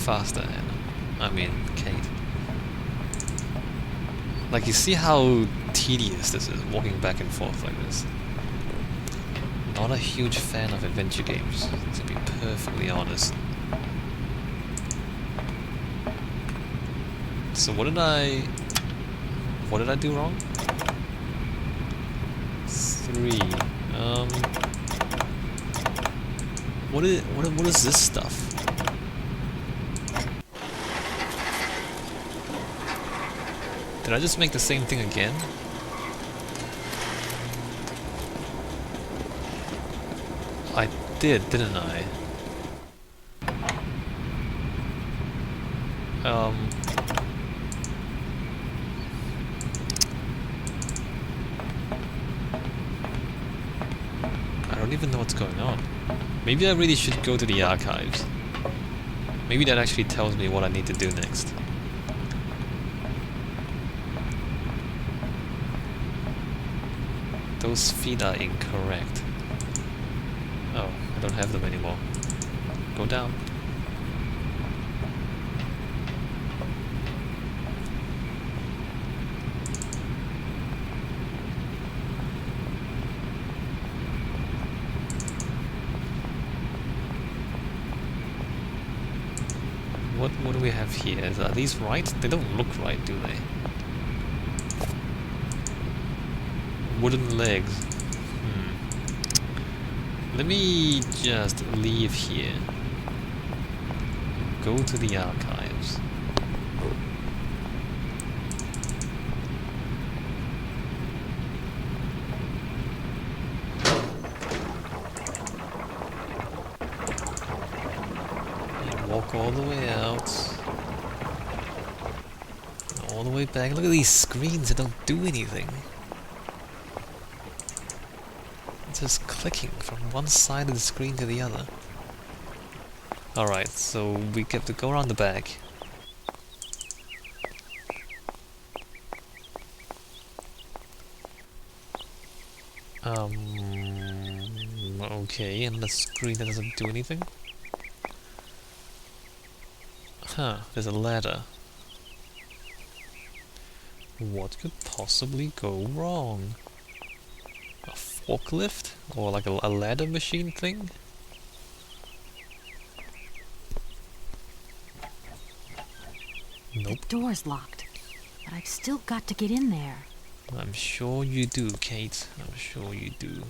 faster, Anna. I mean, Kate. Like, you see how tedious this is, walking back and forth like this. Not a huge fan of adventure games, to be perfectly honest. So what did I do wrong? 3. What is this stuff? Did I just make the same thing again? I did, didn't I? I don't even know what's going on. Maybe I really should go to the archives. Maybe that actually tells me what I need to do next. Those feet are incorrect. Oh, I don't have them anymore. Go down. What do we have here? Are these right? They don't look right, do they? Wooden legs. Let me just leave here. Go to the archives. And walk all the way out. All the way back. Look at these screens that don't do anything. Just clicking from one side of the screen to the other. Alright, so we have to go around the back. Okay, and the screen that doesn't do anything? Huh, there's a ladder. What could possibly go wrong? A forklift? Or like a ladder machine thing? Nope. The door's locked, but I've still got to get in there. I'm sure you do, Kate. I'm sure you do.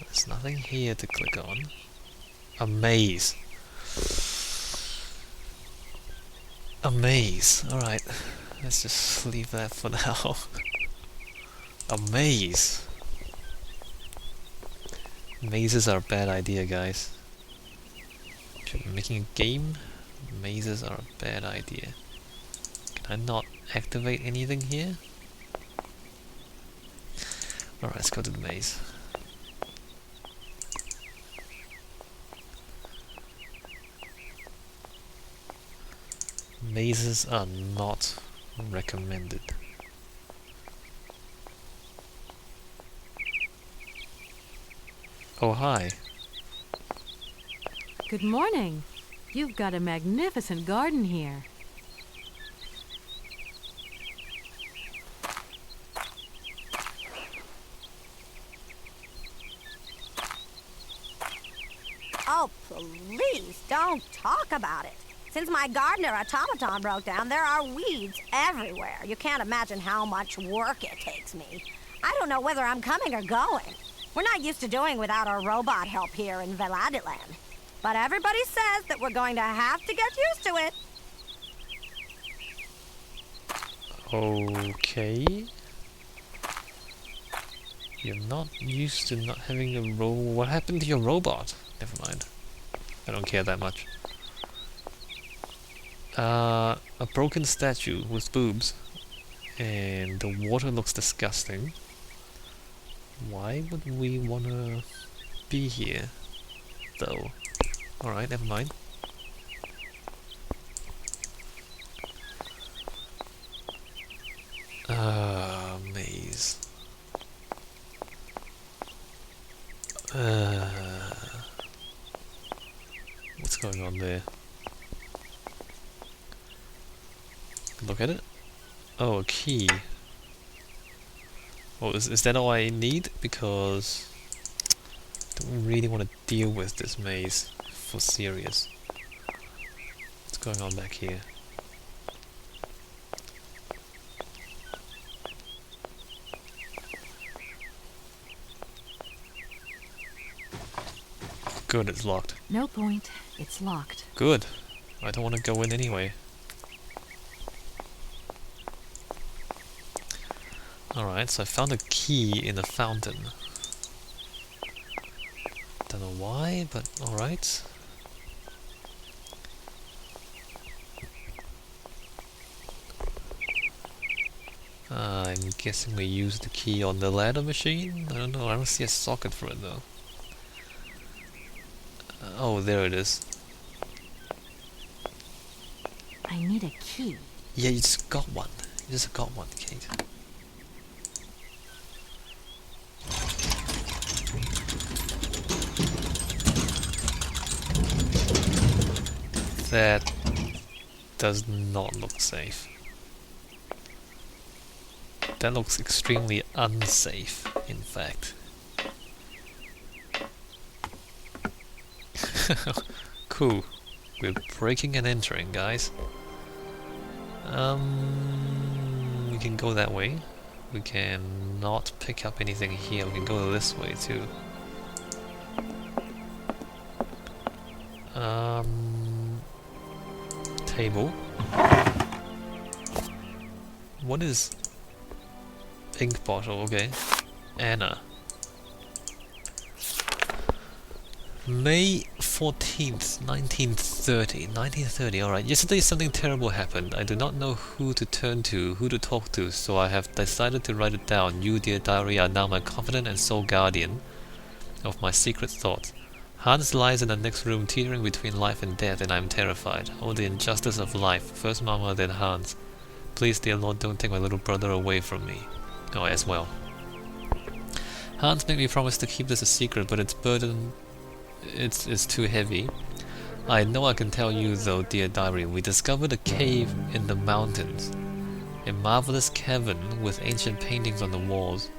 There's nothing here to click on. A maze. A maze. Alright. Let's just leave that for now. A maze. Mazes are a bad idea, guys. If you're making a game, mazes are a bad idea. Can I not activate anything here? Alright, let's go to the maze. Mazes are not recommended. Oh, hi. Good morning. You've got a magnificent garden here. Oh, please don't talk about it. Since my gardener automaton broke down, there are weeds everywhere. You can't imagine how much work it takes me. I don't know whether I'm coming or going. We're not used to doing without our robot help here in Veladiland. But everybody says that we're going to have to get used to it. Okay. You're not used to not having a What happened to your robot? Never mind. I don't care that much. A broken statue with boobs. And the water looks disgusting. Why would we wanna be here, though? Alright, never mind. Maze. What's going on there? Look at it. Oh, a key. Oh, is that all I need? Because I don't really want to deal with this maze for serious. What's going on back here? Good, it's locked. No point. It's locked. Good. I don't want to go in anyway. Alright, so I found a key in the fountain. Don't know why, but alright. I'm guessing we use the key on the ladder machine? I don't know, I don't see a socket for it though. Oh, there it is. I need a key. Yeah, you just got one. You just got one, Kate. That does not look safe. That looks extremely unsafe, in fact. Cool. We're breaking and entering, guys. We can go that way. We can not pick up anything here. We can go this way too. Table. What is ink bottle? Okay. Anna. May 14th, 1930. 1930, alright. Yesterday something terrible happened. I do not know who to turn to, who to talk to, so I have decided to write it down. You, dear diary, are now my confidant and sole guardian of my secret thoughts. Hans lies in the next room, teetering between life and death, and I am terrified. Oh, the injustice of life. First Mama, then Hans. Please, dear Lord, don't take my little brother away from me. Oh, as well. Hans made me promise to keep this a secret, but its burden... It's too heavy. I know I can tell you though, dear diary. We discovered a cave in the mountains. A marvelous cavern with ancient paintings on the walls.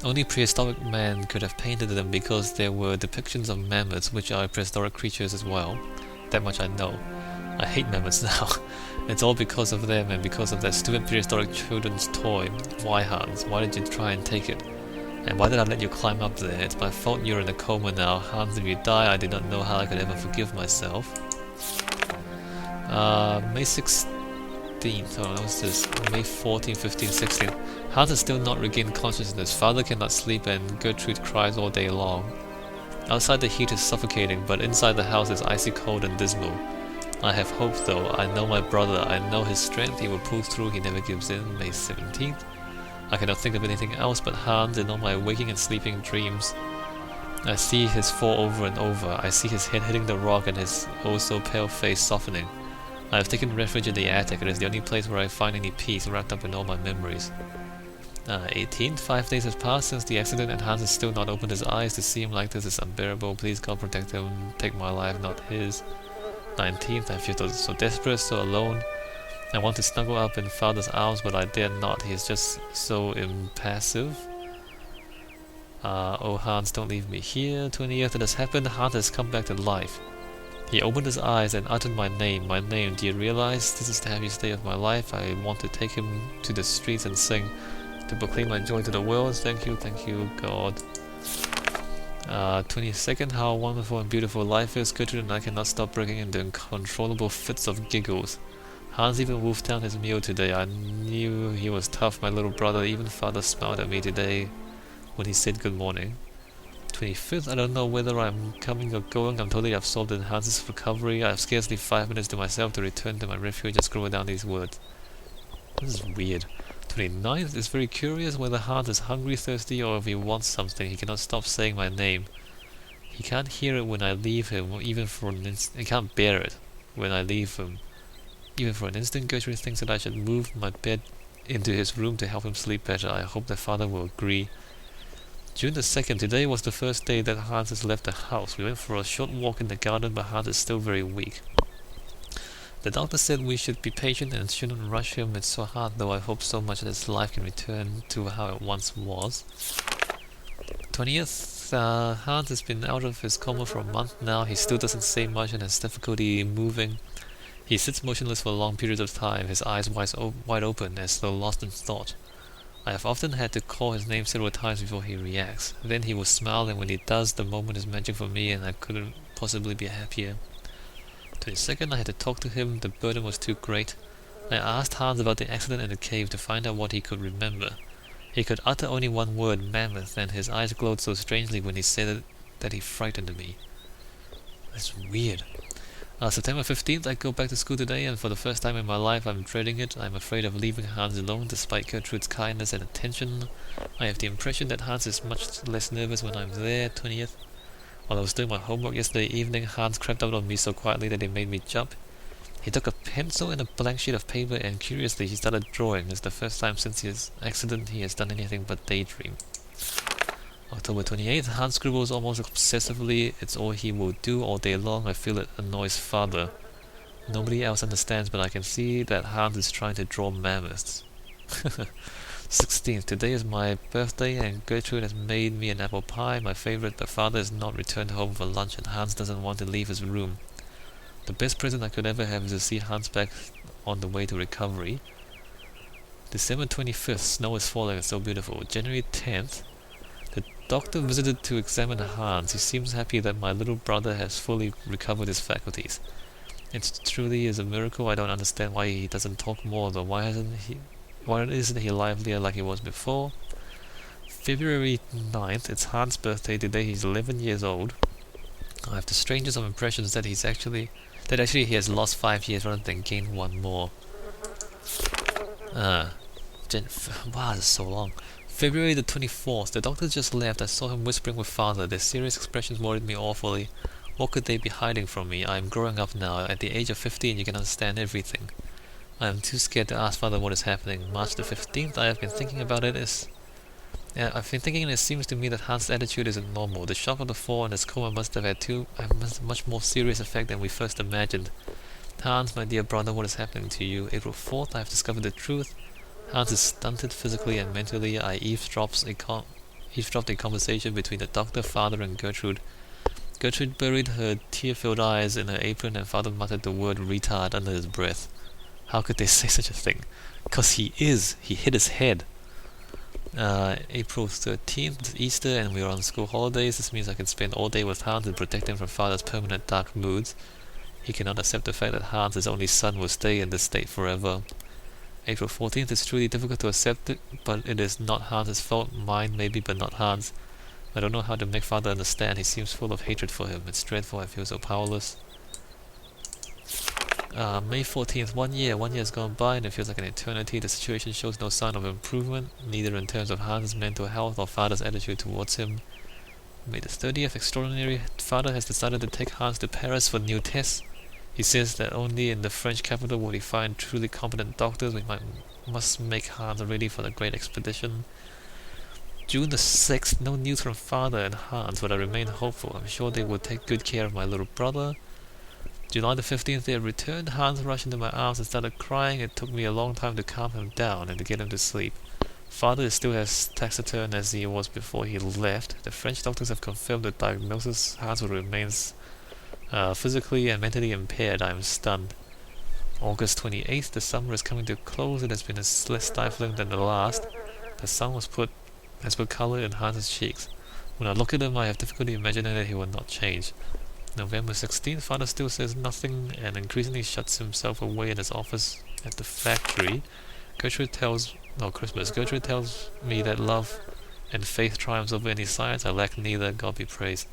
Only prehistoric man could have painted them because there were depictions of mammoths, which are prehistoric creatures as well. That much I know. I hate mammoths now. It's all because of them and because of that stupid prehistoric children's toy. Why, Hans? Why did you try and take it? And why did I let you climb up there? It's my fault you're in a coma now. Hans, if you die, I did not know how I could ever forgive myself. May 16th. Oh, what was this? May 14, 15, 16. Hans has still not regained consciousness. Father cannot sleep and Gertrude cries all day long. Outside the heat is suffocating, but inside the house is icy cold and dismal. I have hope though. I know my brother. I know his strength. He will pull through. He never gives in. May 17th. I cannot think of anything else but Hans in all my waking and sleeping dreams. I see his fall over and over. I see his head hitting the rock and his oh-so-pale face softening. I have taken refuge in the attic. It is the only place where I find any peace wrapped up in all my memories. 18th. 5 days have passed since the accident and Hans has still not opened his eyes. To see him like this is unbearable. Please God protect him. Take my life, not his. 19th. I feel so desperate, so alone. I want to snuggle up in Father's arms, but I dare not. He is just so impassive. Oh Hans, don't leave me here. 20th. It has happened. Hans has come back to life. He opened his eyes and uttered my name. My name. Do you realize? This is the happiest day of my life. I want to take him to the streets and sing, to proclaim my joy to the world. Thank you, God. 22nd. How wonderful and beautiful life is. Gertrude and I cannot stop breaking into uncontrollable fits of giggles. Hans even wolfed down his meal today. I knew he was tough, my little brother. Even Father smiled at me today when he said good morning. 25th. I don't know whether I'm coming or going. I'm totally absorbed in Hans's recovery. I have scarcely 5 minutes to myself to return to my refuge and scroll down these words. This is weird. 29th. It's very curious whether Hans is hungry, thirsty, or if he wants something. He cannot stop saying my name. He can't hear it when I leave him, or even for an instant. He can't bear it when I leave him. Even for an instant, Gertrude thinks that I should move my bed into his room to help him sleep better. I hope that Father will agree. June the 2nd. Today was the first day that Hans has left the house. We went for a short walk in the garden, but Hans is still very weak. The doctor said we should be patient and shouldn't rush him. It's so hard, though I hope so much that his life can return to how it once was. 20th, Hans has been out of his coma for a month now. He still doesn't say much and has difficulty moving. He sits motionless for long periods of time, his eyes wide open, as though lost in thought. I have often had to call his name several times before he reacts. Then he will smile, and when he does, the moment is magic for me, and I couldn't possibly be happier. 22nd, I had to talk to him. The burden was too great. I asked Hans about the accident in the cave to find out what he could remember. He could utter only one word, mammoth, and his eyes glowed so strangely when he said it that he frightened me. That's weird. September 15th, I go back to school today, and for the first time in my life I'm dreading it. I'm afraid of leaving Hans alone, despite Gertrude's kindness and attention. I have the impression that Hans is much less nervous when I'm there. 20th. While I was doing my homework yesterday evening, Hans crept out on me so quietly that it made me jump. He took a pencil and a blank sheet of paper, and curiously he started drawing. It's the first time since his accident he has done anything but daydream. October 28th, Hans scribbles almost obsessively. It's all he will do all day long. I feel it annoys father. Nobody else understands, but I can see that Hans is trying to draw mammoths. 16th, today is my birthday, and Gertrude has made me an apple pie, my favorite, but father has not returned home for lunch, and Hans doesn't want to leave his room. The best present I could ever have is to see Hans back on the way to recovery. December 25th, snow is falling, it's so beautiful. January 10th, the doctor visited to examine Hans. He seems happy that my little brother has fully recovered his faculties. It truly is a miracle. I don't understand why he doesn't talk more, though. Why isn't he livelier like he was before? February 9th, it's Hans' birthday. Today he's 11 years old. I have the strangest of impressions that actually he has lost 5 years rather than gained one more. Wow, that's so long. February the 24th, the doctor just left. I saw him whispering with father. Their serious expressions worried me awfully. What could they be hiding from me? I am growing up now. At the age of 15, you can understand everything. I am too scared to ask father what is happening. March the 15th, I have been thinking about it. I've been thinking, and it seems to me that Hans' attitude isn't normal. The shock of the fall and his coma must have had a much more serious effect than we first imagined. Hans, my dear brother, what is happening to you? April 4th, I have discovered the truth. Hans is stunted physically and mentally. I eavesdropped a conversation between the doctor, father, and Gertrude. Gertrude buried her tear-filled eyes in her apron, and father muttered the word retard under his breath. How could they say such a thing? 'Cause he hit his head. April 13th, Easter, and we are on school holidays. This means I can spend all day with Hans and protect him from father's permanent dark moods. He cannot accept the fact that Hans, his only son, will stay in this state forever. April 14th is truly difficult to accept it, but it is not Hans' fault. Mine maybe, but not Hans. I don't know how to make father understand. He seems full of hatred for him. It's dreadful. I feel so powerless. May 14th, 1 year. 1 year has gone by and it feels like an eternity. The situation shows no sign of improvement, neither in terms of Hans' mental health or father's attitude towards him. May the 30th, extraordinary. Father has decided to take Hans to Paris for new tests. He says that only in the French capital will he find truly competent doctors. We must make Hans ready for the great expedition. June the 6th, no news from father and Hans, but I remain hopeful. I'm sure they will take good care of my little brother. July the 15th, they have returned. Hans rushed into my arms and started crying. It took me a long time to calm him down and to get him to sleep. Father is still as taciturn as he was before he left. The French doctors have confirmed the diagnosis. Hans will remain physically and mentally impaired. I am stunned. August 28th, the summer is coming to a close. It has been less stifling than the last. The sun has put colour in Hans' cheeks. When I look at him, I have difficulty imagining that he will not change. November 16th, father still says nothing and increasingly shuts himself away in his office at the factory. Gertrude tells me that love and faith triumphs over any science. I lack neither, God be praised.